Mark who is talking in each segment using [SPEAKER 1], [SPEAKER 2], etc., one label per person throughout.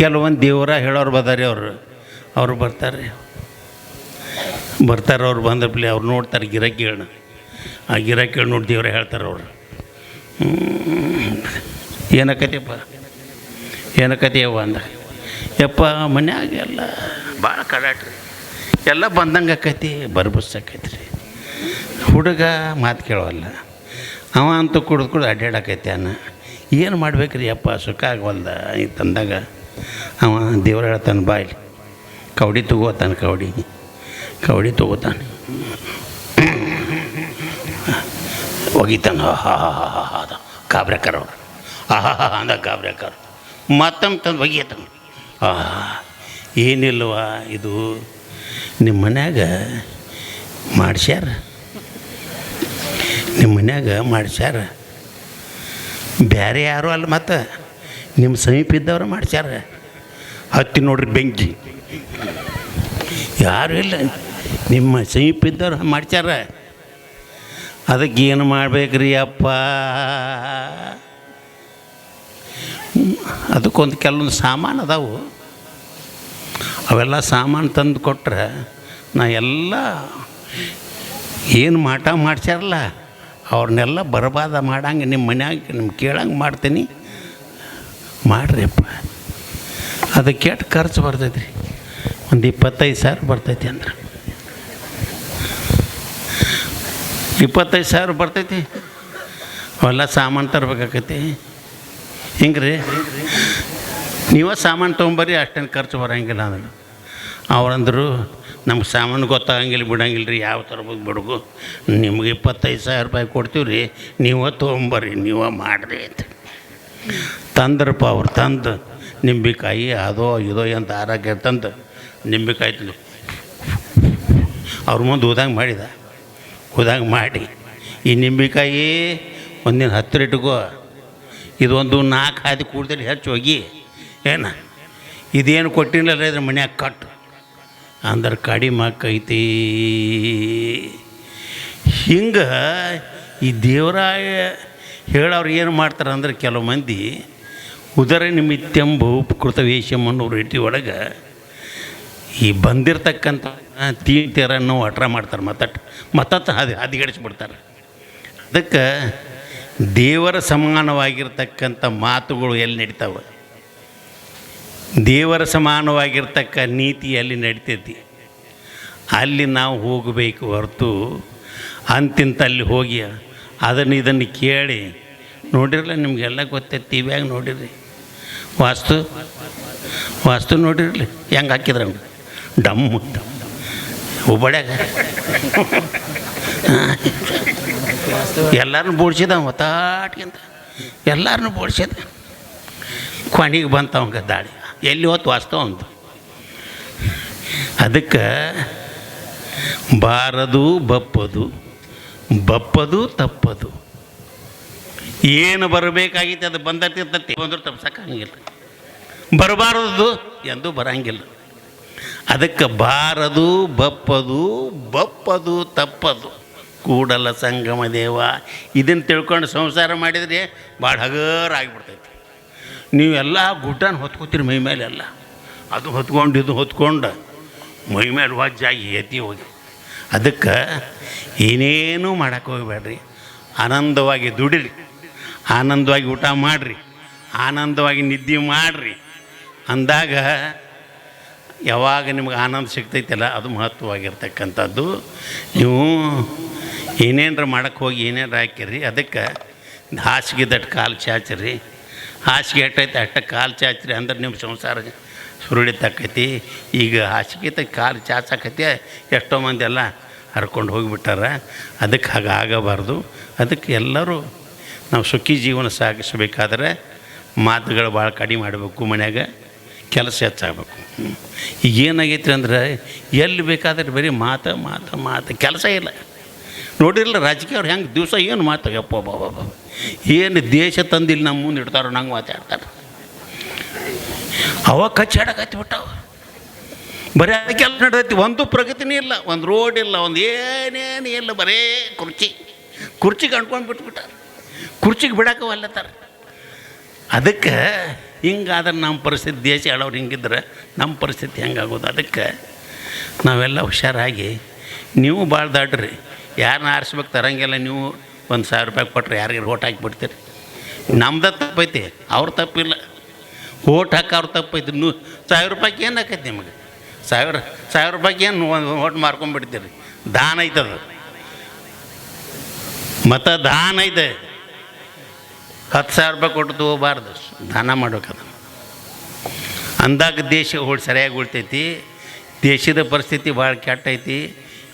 [SPEAKER 1] ಕೆಲವೊಂದು ದೇವರ ಹೇಳೋರು ಬದಾರಿ ಅವರು ಬರ್ತಾರೆ ಅವ್ರು ಬಂದಪ್ಲೆ ಅವ್ರು ನೋಡ್ತಾರೆ ಗಿರಾಕಿಗಳನ್ನ. ಆ ಗಿರಾಕಿಗಳು ನೋಡಿ ದೇವ್ರ ಹೇಳ್ತಾರೆ ಅವರು, ಏನಕತಿಯವ್ವ ಅಂದ. ಯಪ್ಪ ಮನ್ಯಾಗ ಎಲ್ಲ ಭಾಳ ಕಡಾಟ್ರಿ, ಎಲ್ಲ ಬಂದಂಗೆ ಆಕೈತಿ, ಬರ್ಬಸ್ಸಾಕೈತಿ ರೀ. ಹುಡುಗ ಮಾತು ಕೇಳೋಲ್ಲ, ಅವ ಅಂತೂ ಕುಡ್ದು ಅಡ್ಡಾಡಕೈತಿ. ಏನು ಮಾಡ್ಬೇಕ್ರಿ ಅಪ್ಪ, ಸುಖ ಆಗವಲ್ದ ತಂದಾಗ ಅವ ದೇವ್ರ ಹೇಳ್ತಾನೆ, ಬಾಯ್ಲಿ ಕವಡಿ ತಗೋತಾನೆ, ಕವಡಿ ತಗೋತಾನೆ, ಒಗಿತಾನೆ. ಗಾಬ್ರ್ಯಾಕಾರ ಅವ್ರು ಅಂದ ಗಾಬ್ರ್ಯಾಕಾರ ಮತ್ತೊಮ್ಮೆ ತಂದು ಒಗಿಯತಾನೆ. ಏನಿಲ್ವ ಇದು ನಿಮ್ಮ ಮನ್ಯಾಗ ಮಾಡ್ಸ್ಯಾರ, ಬೇರೆ ಯಾರು ಅಲ್ಲ, ಮತ್ತು ನಿಮ್ಮ ಸಮೀಪ ಇದ್ದವ್ರು ಮಾಡ್ಸ್ಯಾರ. ಹತ್ತಿ ನೋಡ್ರಿ ಬೆಂಕಿ, ಯಾರು ಇಲ್ಲ, ನಿಮ್ಮ ಸಮೀಪ ಇದ್ದವ್ರು ಮಾಡ್ಸ್ಯಾರ. ಅದಕ್ಕೆ ಏನು ಮಾಡ್ಬೇಕ್ರಿ ಅಪ್ಪ? ಅದಕ್ಕೊಂದು ಕೆಲವೊಂದು ಸಾಮಾನು ಅದಾವು, ಅವೆಲ್ಲ ಸಾಮಾನು ತಂದು ಕೊಟ್ರೆ ನಾ ಎಲ್ಲ ಏನು ಮಾಟ ಮಾಡ್ಸ್ಯಾರಲ್ಲ ಅವ್ರನ್ನೆಲ್ಲ ಬರಬಾದ ಮಾಡಂಗೆ ನಿಮ್ಮ ಮನ್ಯಾಗ ನಿಮ್ಗೆ ಕೇಳಂಗೆ ಮಾಡ್ತೀನಿ, ಮಾಡಿರಿ ಅಪ್ಪ. ಅದಕ್ಕೆ ಕೆಟ್ಟ ಖರ್ಚು ಬರ್ತೈತಿ ರೀ, ಒಂದು 25,000 ಬರ್ತೈತಿ. ಅಂದ್ರೆ 25,000 ಬರ್ತೈತಿ, ಅವೆಲ್ಲ ಸಾಮಾನು ತರ್ಬೇಕಾಕೈತಿ. ಹಿಂಗೆ ರೀ, ನೀವೇ ಸಾಮಾನು ತೊಗೊಂಬರ್ರಿ, ಅಷ್ಟೇನು ಖರ್ಚು ಬರೋಂಗಿಲ್ಲ ಅಂದ್ರೆ. ಅವ್ರಂದರು ನಮ್ಗೆ ಸಾಮಾನು ಗೊತ್ತಾಗಂಗಿಲ್ಲ ಬಿಡಂಗಿಲ್ಲ ರೀ, ಯಾವ ತರ್ಬೇಕು ಬಿಡುಗು, ನಿಮ್ಗೆ 25,000 ರೂಪಾಯಿ ಕೊಡ್ತೀವಿ ರೀ, ನೀವೇ ತೊಗೊಂಬರ್ರಿ, ನೀವೇ ಮಾಡಿರಿ ಅಂತ ತಂದ್ರಪ್ಪ. ಅವ್ರು ತಂದು ನಿಂಬೆಕಾಯಿ ಅದೋ ಇದೋ ಅಂತ ಆರೋಗ್ಯ ತಂದು ನಿಂಬೆಕಾಯಿ ತಂದು ಅವ್ರ ಮುಂದೆ ಉದಂಗೆ ಮಾಡಿ, ಈ ನಿಂಬೆಕಾಯಿ ಒಂದಿನ 10 ಇಟ್ಕೋ, ಇದೊಂದು 4 ಹಾದಿ ಕೂಡ್ದಲ್ಲಿ ಹೆಚ್ಚು ಹೋಗಿ ಇದೇನು ಕೊಟ್ಟಿಲ್ಲ ಇದ್ರ ಮನ್ಯಾಗ ಕಟ್ಟು ಅಂದ್ರೆ ಕಡಿಮೆ ಆಕೈತಿ. ಹಿಂಗೆ ಈ ದೇವರ ಹೇಳೋರು ಏನು ಮಾಡ್ತಾರೆ ಅಂದ್ರೆ, ಕೆಲವು ಮಂದಿ ಉದರ ನಿಮಿತ್ತೆಂಬು ಕೃತ ವೇಷಂ ಅನ್ನೋ ರೀತಿ ಒಳಗೆ ಈ ಬಂದಿರತಕ್ಕಂಥ ತೀರ್ಥರನ್ನು ಹಠ ಮಾಡ್ತಾರೆ, ಮತ್ತಟ್ಟು ಹದಿಗಡಿಸ್ಬಿಡ್ತಾರೆ. ಅದಕ್ಕೆ ದೇವರ ಸಮಾನವಾಗಿರ್ತಕ್ಕಂಥ ಮಾತುಗಳು ಎಲ್ಲಿ ನಡೀತಾವೆ, ದೇವರ ಸಮಾನವಾಗಿರ್ತಕ್ಕ ನೀತಿ ಎಲ್ಲಿ ನಡಿತೈತಿ, ಅಲ್ಲಿ ನಾವು ಹೋಗಬೇಕು ಹೊರತು ಅಂತಿಂತಲ್ಲಿ ಹೋಗಿ ಇದನ್ನು ಕೇಳಿ ನೋಡಿರಲ್ಲ. ನಿಮಗೆಲ್ಲ ಗೊತ್ತೈತಿ, ಟಿ ವಿಯಾಗ ನೋಡಿರಿ, ವಾಸ್ತು ನೋಡಿರಲಿ ಹೆಂಗೆ ಹಾಕಿದ್ರ ಡಮ್ಮು ಹುಬ್ಬಳ್ಯಾಗ ಎಲ್ಲರನ್ನೂ ಬೋಡ್ಸಿದ ಒತ್ತಾಟ್ಗಿಂತ ಎಲ್ಲರನ್ನೂ ಬೋಡ್ಸಿದ. ಕೊನೆಗೆ ಬಂತವಂಗ ದಾಳಿ, ಎಲ್ಲಿ ಹೊತ್ತು ವಾಸ್ತವ ಅಂತ. ಅದಕ್ಕೆ ಬಾರದು ಬಪ್ಪದು ತಪ್ಪದು, ಏನು ಬರಬೇಕಾಗಿತ್ತು ಅದು ಬಂದಿರ್ತೈತಿ, ಬಂದರೂ ತಪ್ಸಕ್ಕಾಗಿಲ್ಲ, ಬರಬಾರದು ಎಂದೂ ಬರಂಗಿಲ್ಲ. ಅದಕ್ಕೆ ಬಾರದು ಬಪ್ಪದು ತಪ್ಪದು ಕೂಡಲ ಸಂಗಮ ದೇವ. ಇದನ್ನು ತಿಳ್ಕೊಂಡು ಸಂಸಾರ ಮಾಡಿದರೆ ಭಾಳ ಹಗರಾಗಿಬಿಡ್ತೈತಿ. ನೀವೆಲ್ಲ ಗುಡ್ಡನ ಹೊತ್ಕೋತೀರಿ ಮೈ ಮೇಲೆಲ್ಲ, ಅದು ಹೊತ್ಕೊಂಡು ಇದು ಹೊತ್ಕೊಂಡು ಮೈ ಮೇಲೆ ವಜ್ಜಾಗಿ ಎತ್ತಿ ಹೋಗಿ. ಅದಕ್ಕೆ ಏನೇನೂ ಮಾಡೋಕ್ಕೆ ಹೋಗಬೇಡ್ರಿ, ಆನಂದವಾಗಿ ದುಡಿರಿ, ಆನಂದವಾಗಿ ಊಟ ಮಾಡಿರಿ, ಆನಂದವಾಗಿ ನಿದ್ದೆ ಮಾಡಿರಿ. ಅಂದಾಗ ಯಾವಾಗ ನಿಮ್ಗೆ ಆನಂದ ಸಿಗ್ತೈತಲ್ಲ ಅದು ಮಹತ್ವವಾಗಿರ್ತಕ್ಕಂಥದ್ದು. ನೀವು ಏನೇನರ ಮಾಡೋಕ್ಕೆ ಹೋಗಿ ಏನೇನರ ಹಾಕಿರಿ, ಅದಕ್ಕೆ ಹಾಸಿಗೆ ದಟ್ಟು ಕಾಲು ಚಾಚ್ರಿ, ಹಾಸಿಗೆ ಎಟ್ಟೈತೆ ಅಷ್ಟ ಕಾಲು ಚಾಚ್ರಿ ಅಂದ್ರೆ ನಿಮ್ಮ ಸಂಸಾರ ಸುರುಳಿತಕ್ಕೈತಿ. ಈಗ ಹಾಸಿಗೆ ಕಾಲು ಚಾಚಕೈತಿ, ಎಷ್ಟೋ ಮಂದಿ ಎಲ್ಲ ಹರ್ಕೊಂಡು ಹೋಗಿಬಿಟ್ಟಾರ. ಅದಕ್ಕೆ ಹಾಗೆ ಆಗಬಾರ್ದು. ಅದಕ್ಕೆ ಎಲ್ಲರೂ ನಾವು ಸುಖಿ ಜೀವನ ಸಾಗಿಸಬೇಕಾದ್ರೆ ಮಾತುಗಳು ಭಾಳ ಕಡಿಮೆ ಮಾಡಬೇಕು, ಮನ್ಯಾಗ ಕೆಲಸ ಹೆಚ್ಚಾಗಬೇಕು. ಈಗ ಏನಾಗೈತ್ರಿ ಅಂದ್ರೆ ಎಲ್ಲಿ ಬೇಕಾದ್ರೆ ಬರೀ ಮಾತು ಕೆಲಸ ಇಲ್ಲ. ನೋಡಿರಲ್ಲ ರಾಜಕೀಯವ್ರು ಹೆಂಗೆ ದಿವಸ ಏನು ಮಾತಾಗಪ್ಪ ಬಾಬಾ, ಏನು ದೇಶ ತಂದಿಲ್ಲ ನಮ್ಮ ಮುಂದೆ ಇಡ್ತಾರೋ ನಂಗೆ ಮಾತಾಡ್ತಾರೆ. ಅವ ಕಚ್ಚಾಡಕತ್ತಿ ಬಿಟ್ಟವ, ಬರೀ ಅದಕ್ಕೆಲ್ಲ ನಡೆದೈತಿ. ಒಂದು ಪ್ರಗತಿನೇ ಇಲ್ಲ, ಒಂದು ರೋಡ್ ಇಲ್ಲ, ಒಂದು ಏನೇನು ಇಲ್ಲ, ಬರೇ ಕುರ್ಚಿ ಕಂಡ್ಕೊಂಡು ಬಿಟ್ಬಿಟ್ಟಾರೆ. ಕುರ್ಚಿಗೆ ಬಿಡಾಕವಲ್ಲತ್ತಾರ. ಅದಕ್ಕೆ ಹಿಂಗಾದ್ರೆ ನಮ್ಮ ಪರಿಸ್ಥಿತಿ, ದೇಶ ಹೇಳೋರು ಹಿಂಗಿದ್ರೆ ನಮ್ಮ ಪರಿಸ್ಥಿತಿ ಹೆಂಗಾಗೋದು? ಅದಕ್ಕೆ ನಾವೆಲ್ಲ ಹುಷಾರಾಗಿ, ನೀವು ಭಾಳ ದಾಡ್ರಿ, ಯಾರನ್ನ ಆರಿಸ್ಬೇಕು ತರಂಗೆಲ್ಲ. ನೀವು $1,000 ಕೊಟ್ಟರೆ ಯಾರಿಗಾರು ಓಟ್ ಹಾಕಿಬಿಡ್ತೀರಿ. ನಮ್ದು ತಪ್ಪೈತಿ, ಅವ್ರ ತಪ್ಪಿಲ್ಲ. ಓಟ್ ಹಾಕಿ ಅವ್ರ ತಪ್ಪೈತಿ. $1,000 ಏನು ಹಾಕೈತಿ ನಿಮಗೆ? $1,000 ಏನು ಓಟ್ ಮಾರ್ಕೊಂಡ್ಬಿಡ್ತೀರಿ? ದಾನ ಐತದ, ಮತ್ತು ದಾನ ಐತೆ. $10,000 ಕೊಟ್ಟು ತಗೋಬಾರ್ದು, ದಾನ ಮಾಡ್ಬೇಕದ. ಅಂದಾಗ ದೇಶ ಸರಿಯಾಗಿ ಉಳ್ತೈತಿ. ದೇಶದ ಪರಿಸ್ಥಿತಿ ಭಾಳ ಕೆಟ್ಟೈತಿ.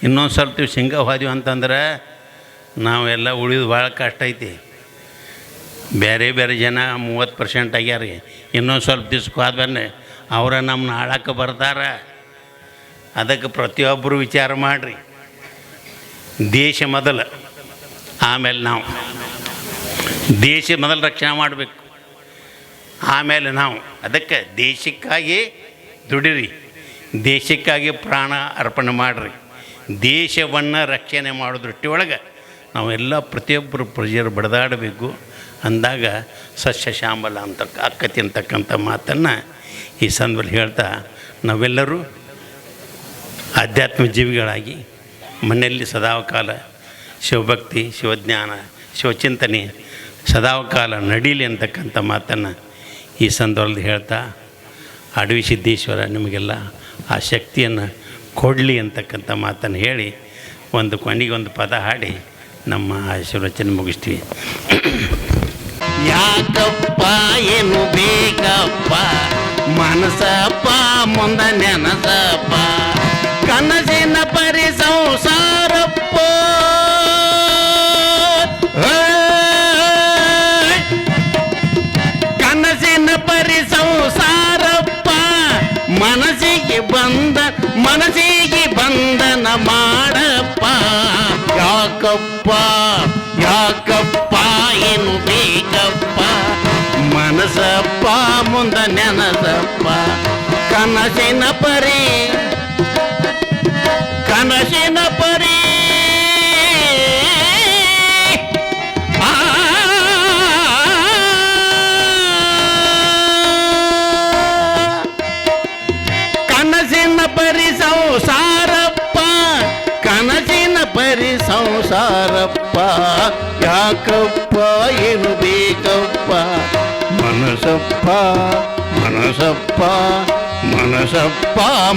[SPEAKER 1] ಇನ್ನೊಂದು ಸ್ವಲ್ಪ ನೀವು ಶೇಂಗಾ ಹೋದ್ವಿ ಅಂತಂದ್ರೆ ನಾವೆಲ್ಲ ಉಳಿದು ಭಾಳ ಕಷ್ಟ ಐತಿ. ಬೇರೆ ಬೇರೆ ಜನ 30% ಆಗ್ಯಾರ. ಇನ್ನೊಂದು ಸ್ವಲ್ಪ ದಿವ್ಸಕ್ಕೆ ಹೋದ್ಮೇಲೆ ಅವರ ನಮ್ಮನ್ನ ಆಳಕ್ಕೆ ಬರ್ತಾರೆ. ಅದಕ್ಕೆ ಪ್ರತಿಯೊಬ್ಬರು ವಿಚಾರ ಮಾಡಿರಿ. ದೇಶ ಮೊದಲು, ಆಮೇಲೆ ನಾವು. ದೇಶ ಮೊದಲು ರಕ್ಷಣೆ ಮಾಡಬೇಕು, ಆಮೇಲೆ ನಾವು. ಅದಕ್ಕೆ ದೇಶಕ್ಕಾಗಿ ದುಡಿರಿ, ದೇಶಕ್ಕಾಗಿ ಪ್ರಾಣ ಅರ್ಪಣೆ ಮಾಡಿರಿ. ದೇಶವನ್ನು ರಕ್ಷಣೆ ಮಾಡೋ ದೃಷ್ಟಿಯೊಳಗೆ ನಾವೆಲ್ಲ ಪ್ರತಿಯೊಬ್ಬರು ಪ್ರಜೆಯರು ಬಡದಾಡಬೇಕು. ಅಂದಾಗ ಸಸ್ಯ ಶ್ಯಾಮಲ ಅಂತ ಆಕ್ಕತಿ ಅಂತಕ್ಕಂಥ ಮಾತನ್ನು ಈ ಸಂದರ್ಭದಲ್ಲಿ ಹೇಳ್ತಾ, ನಾವೆಲ್ಲರೂ ಆಧ್ಯಾತ್ಮ ಜೀವಿಗಳಾಗಿ ಮನೆಯಲ್ಲಿ ಸದಾಕಾಲ ಶಿವಭಕ್ತಿ, ಶಿವಜ್ಞಾನ, ಶಿವಚಿಂತನೆ ಸದಾಕಾಲ ನಡೀಲಿ ಅಂತಕ್ಕಂಥ ಮಾತನ್ನು ಈ ಸಂದರ್ಭದಲ್ಲಿ ಹೇಳ್ತಾ, ಅಡವಿ ಸಿದ್ದೇಶ್ವರ ನಿಮಗೆಲ್ಲ ಆ ಶಕ್ತಿಯನ್ನು ಕೊಡಲಿ ಅಂತಕ್ಕಂಥ ಮಾತನ್ನು ಹೇಳಿ ಒಂದು ಕೊನೆಗೊಂದು ಪದ ಹಾಡಿ ನಮ್ಮ ಆಶೀರ್ವಚನೆ ಮುಗಿಸ್ತೀವಿ. ಯಾಕಪ್ಪ ಏನು ಬೇಕಪ್ಪ ಮನಸಪ್ಪ ಮುಂದೆ ನೆನಸಪ್ಪ, ಕನಸಿನ ಪರಿ ಸಂಸಾರಪ್ಪ, ಕನಸಿನ ಪರಿ ಸಂಸಾರಪ್ಪ, ಮನಸ್ಸಿಗೆ ಬಂಧನ ಮಾಡಪ್ಪ. ಯಾಕಪ್ಪ ಏನು ಬೇಕಪ್ಪ ಮನಸಪ್ಪ ಮುಂದೆ ನೆನಸಪ್ಪ, ಕನಸಿನ ಪರಿ ಸಂಸಾರಪ್ಪ, ಕನಸಿನ ಪರಿ ಸಂಸಾರಪ್ಪ. ಯಾಕಪ್ಪ ಏನು ಬೇಕಪ್ಪ ಮನಸಪ್ಪ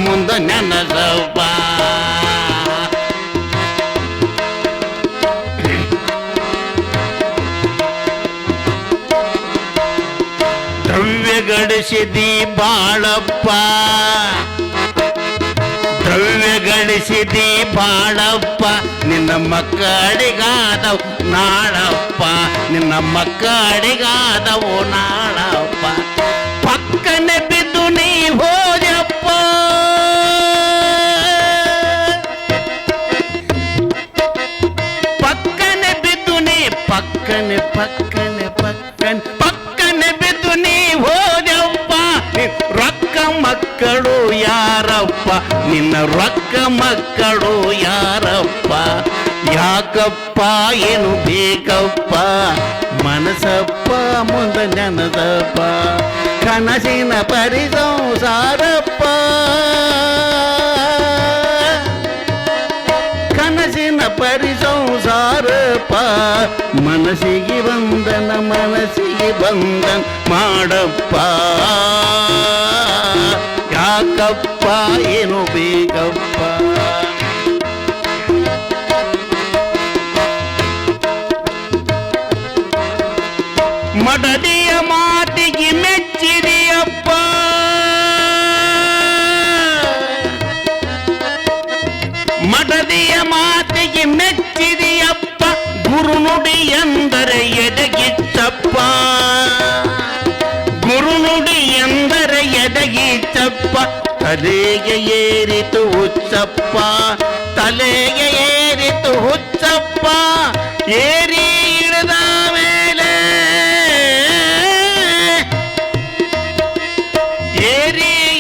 [SPEAKER 1] ಮುಂದೆ ನೆನಸಪ್ಪ. ದ್ರವ್ಯ ಗಳಿಸಿದಿ ಬಾಳಪ್ಪ, ದ್ರವ್ಯ ಗಳಿಸಿದಿ ಬಾಳಪ್ಪ, ನಿನ್ನ ಮಕ್ಕಳಿಗಾದವು ನಾಳಪ್ಪ, ನಿನ್ನ ಮಕ್ಕಳಿಗಾದವು ನಾಳಪ್ಪ. ಪಕ್ಕನೆ ಬಿದ್ದು ನೀ ಹೋದಪ್ಪ, ಪಕ್ಕನೆ ಬಿದ್ದು ನೀ ಪಕ್ಕನೆ ಬಿದ್ದು ನೀ ಹೋದಪ್ಪ. ರೊಕ್ಕ ಮಕ್ಕಳು ಯಾರಪ್ಪ, ನಿನ್ನ ರೊಕ್ಕ ಮಕ್ಕಳು ಯಾರಪ್ಪ. ಯಾಕಪ್ಪ ಏನು ಬೇಕಪ್ಪ ಮನಸಪ್ಪ ಮುಂದೆ ನೆನಸಪ್ಪ, ಕನಸಿನ ಪರಿ ಸಂಸಾರಪ್ಪ, ಕನಸಿನ ಪರಿ ಸಂಸಾರಪ್ಪ. ಮನಸ್ಸಿಗೆ ಬಂಧನ ಮಾಡಪ್ಪ. ಯಾಕಪ್ಪ ಏನು ಬೇಕಪ್ಪ. ಮಡದಿಯ ಮಾತಿಗೆ ಮೆಚ್ಚಿದೆಯಪ್ಪ, ಮಡದಿಯ ಮಾತಿಗೆ ಮೆಚ್ಚಿದೆಯಪ್ಪ, ಗುರುನುಡಿ ಎಂದರೆ ಎದಗಿಚ್ಚಪ್ಪ, ಗುರುನುಡಿ ಎಂದರೆ ಎದಗಿಚ್ಚಪ್ಪ. ತಲೆಗೆ ಏರಿತು ಹುಚ್ಚಪ್ಪ, ತಲೆಗೆ ಏರಿತು ಹುಚ್ಚಪ್ಪ, ಏರಿ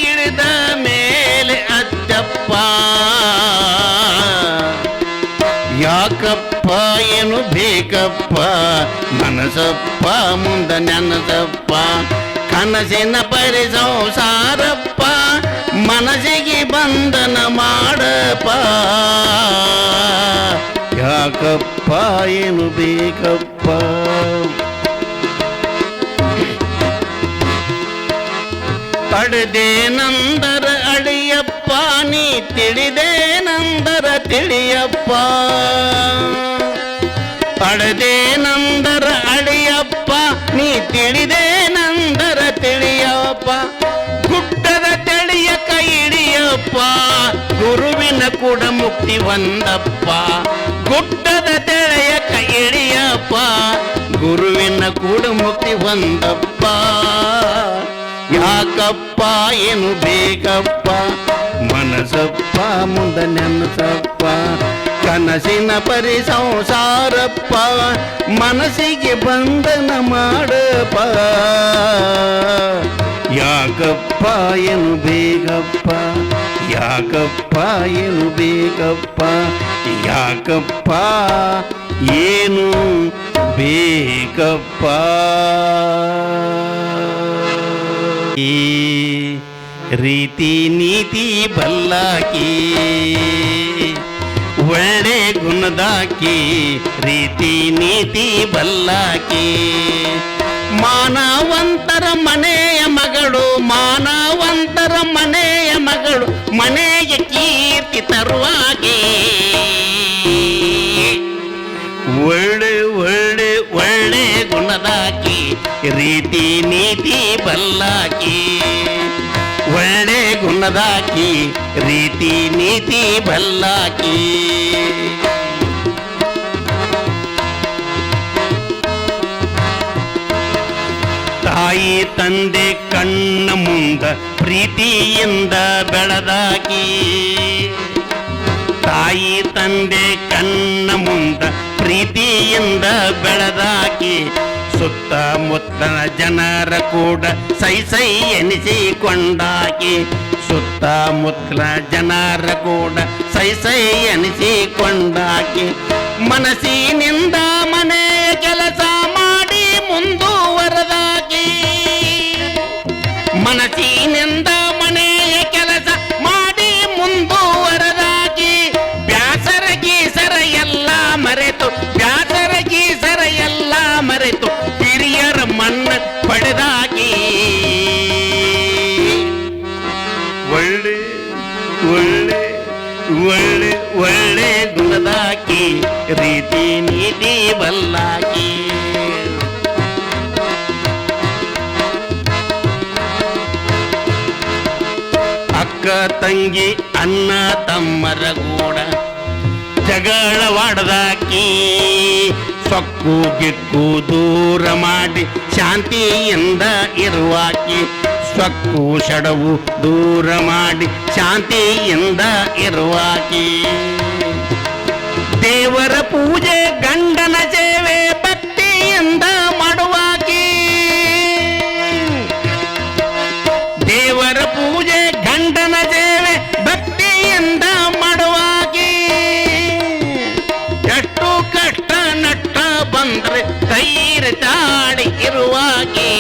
[SPEAKER 1] ಇಳಿದ ಮೇಲೆ ಅಚ್ಚಪ್ಪ. ಯಾಕಪ್ಪ ಏನು ಬೇಕಪ್ಪ ಮನಸಪ್ಪ ಮುಂದ ನೆನಸಪ್ಪ ಕನಸಿನ ಪರಿ ಸಂಸಾರಪ್ಪ ಮನಸ್ಸಿಗೆ ಬಂಧನ ಮಾಡಪ್ಪ ಯಾಕಪ್ಪ ಏನು ಬೇಕಪ್ಪ ಅಡದೇನಂದರ ಅಡಿಯಪ್ಪ ನೀ ತಿಳಿದೇನಂದರ ತಿಳಿಯಪ್ಪ ಅಡದೇನಂದರ ಅಡಿಯಪ್ಪ ನೀ ತಿಳಿದೇನಂದರ ತಿಳಿಯಪ್ಪ ಗುಡ್ಡದ ತಿಳಿಯ ಕೈ ಹಿಡಿಯಪ್ಪ ಗುರುವಿನ ಕೂಡ ಮುಕ್ತಿ ಒಂದಪ್ಪ ಗುಡ್ಡದ ತೆಳೆಯ ಕೈ ಹಿಡಿಯಪ್ಪ ಗುರುವಿನ ಕೂಡ ಮುಕ್ತಿ ಒಂದಪ್ಪ ಯಾಕಪ್ಪ ಏನು ಬೇಕಪ್ಪ ಮನಸಪ್ಪ ಮುಂದ ನೆನಸಪ್ಪ ಕನಸಿನ ಪರಿ ಸಂಸಾರಪ್ಪ ಮನಸ್ಸಿಗೆ ಬಂಧನ ಮಾಡಪ್ಪ ಯಾಕಪ್ಪ ಏನು ಬೇಕಪ್ಪ ಯಾಕಪ್ಪ ಏನು ಬೇಕಪ್ಪ ಯಾಕಪ್ಪ ಏನು ಬೇಕಪ್ಪ ರೀತಿ ನೀತಿ ಬಲ್ಲಾಕಿ ಒಳ್ಳೆ ಗುಣದಾಕಿ ರೀತಿ ನೀತಿ ಬಲ್ಲಾಕಿ ಮಾನವಂತರ ಮನೆಯ ಮಗಳು ಮಾನವಂತರ ಮನೆಯ ಮಗಳು ಮನೆಗೆ ಕೀರ್ತಿ ತರುವಾಗೆ ಒಳ್ಳೆ ಒಳ್ಳೆ ಒಳ್ಳೆ ಗುಣದಾಕಿ ರೀತಿ ನೀತಿ ಬಲ್ಲಾಕಿ ಒಳ್ಳೆ ಗುಣದಾಕಿ ರೀತಿ ನೀತಿ ಬಲ್ಲಾಕಿ ತಾಯಿ ತಂದೆ ಕಣ್ಣ ಮುಂದ ಪ್ರೀತಿಯಿಂದ ಬೆಳೆದಾಕಿ ತಾಯಿ ತಂದೆ ಕಣ್ಣ ಮುಂದ ಪ್ರೀತಿಯಿಂದ ಬೆಳೆದಾಕಿ ಸುತ್ತಮುತ್ತಲ ಜನರ ಕೂಡ ಸೈ ಸೈ ಎನಿಸಿಕೊಂಡಾಕಿ ಸುತ್ತಮುತ್ತಲ ಜನರ ಕೂಡ ಸೈ ಸೈ ಎನಿಸಿಕೊಂಡಾಕಿ ಮನಸ್ಸಿನಿಂದ ಮನೆಯ ಕೆಲಸ ಮಾಡಿ ಮುಂದುವರೆದಾಕಿ ಮನಸ್ಸಿನಿಂದ ಮನೆಯ ಕೆಲಸ ಮಾಡಿ ಮುಂದುವರೆದಾಕಿ ಬ್ಯಾಸರ ಗೀಸರ ಎಲ್ಲ ಮರೆತು ಬ್ಯಾಸರ ಗೀಸರ ಎಲ್ಲ ಮರೆತು ಹಿರಿಯರ ಮಣ್ಣ ಪಡೆದಾಕಿ ಒಳ್ಳೆ ಒಳ್ಳೆ ಒಳ್ಳೆ ಒಳ್ಳೆ ಗುಣದಾಕಿ ರೀತಿ ನೀತಿ ಬಲ್ಲಾಕಿ ಅಕ್ಕ ತಂಗಿ ಅಣ್ಣ ತಮ್ಮರ ಗೂಡ ಜಗಳವಾಡದಾಕಿ ಸೊಕ್ಕು ಗಿಕ್ಕು ದೂರ ಮಾಡಿ ಶಾಂತಿಯಿಂದ ಇರುವಾಕಿ ಸೊಕ್ಕು ಶಡವು ದೂರ ಮಾಡಿ ಶಾಂತಿಯಿಂದ ಇರುವಾಕಿ ದೇವರ ಪೂಜೆ ಗಂಡನ ಸೇವೆ ಭಕ್ತಿಯಿಂದ ಮಾಡುವಾಕಿ ದೇವರ ಪೂಜೆ ಗಂಡನ ಸೇವೆ ಭಕ್ತಿಯಿಂದ ಮಾಡುವಾಕಿ ಎಷ್ಟು ಕಷ್ಟ ನಷ್ಟ ಬಂದ್ರೆ ಧೈರ್ಯ ತಾಡಿ ಇರುವಾಕಿ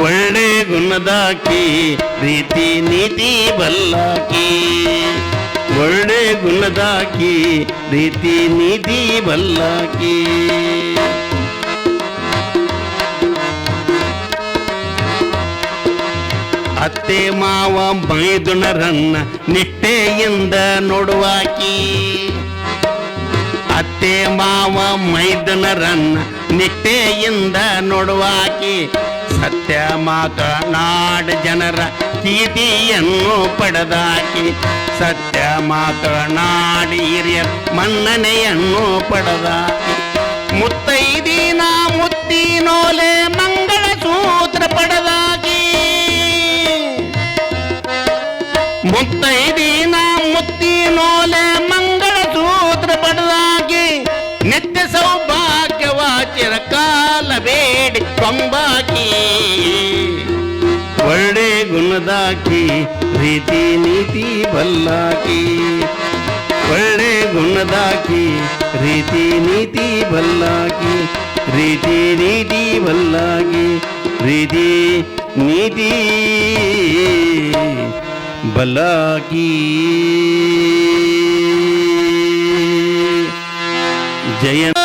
[SPEAKER 1] ಒಳ್ಳೆ ಗುಣದಾಕಿ ರೀತಿ ನೀತಿ ಬಲ್ಲಾಕಿ ಒಳ್ಳೆ ಗುಣದಾಕಿ ರೀತಿ ನೀತಿ ಬಲ್ಲಾಕಿ ಅತ್ತೆ ಮಾವ ಮೈದುನರನ್ನ ನಿಷ್ಠೆಯಿಂದ ನೋಡುವಾಕಿ ಅತ್ತೆ ಮಾವ ಮೈದುನರನ್ನ ನಿಷ್ಠೆಯಿಂದ ನೋಡುವಾಕಿ ಸತ್ಯ ಮಾತನಾಡ ಜನರ ಕೀರ್ತಿಯನ್ನು ಪಡೆದಾಕಿ ಸತ್ಯ ಮಾತನಾಡಿ ಹಿರಿಯರ ಮನ್ನಣೆಯನ್ನು ಪಡೆದಾಕಿ ಮುತ್ತೈದಿನ ಮುತ್ತಿನೋಲೆ ಮಂಗಳ ಸೂತ್ರ ಪಡೆದಾಕಿ ಮುತ್ತೈದಿನ ಮುತ್ತಿನೋಲೆ ಮಂಗಳ ಸೂತ್ರ ಪಡೆದಾಕಿ ನಿತ್ಯ ಸೌಭಾಗ್ಯವಾಚಿರ ಕಾಲ ಬೇಡಿ ಕೊಂಬಾಕಿ ಒಳ್ಳೆ ಗುಣದಾಕಿ ರೀತಿ ನೀತಿ ಬಲ್ಲಾಕಿ ಒಳ್ಳೆ ಗುಣದಾಕಿ ರೀತಿ ನೀತಿ ಬಲ್ಲಾಕಿ ರೀತಿ ನೀತಿ ಬಲ್ಲಾಕಿ ರೀತಿ ನೀತಿ ಬಲ್ಲಾಕಿ ಜಯ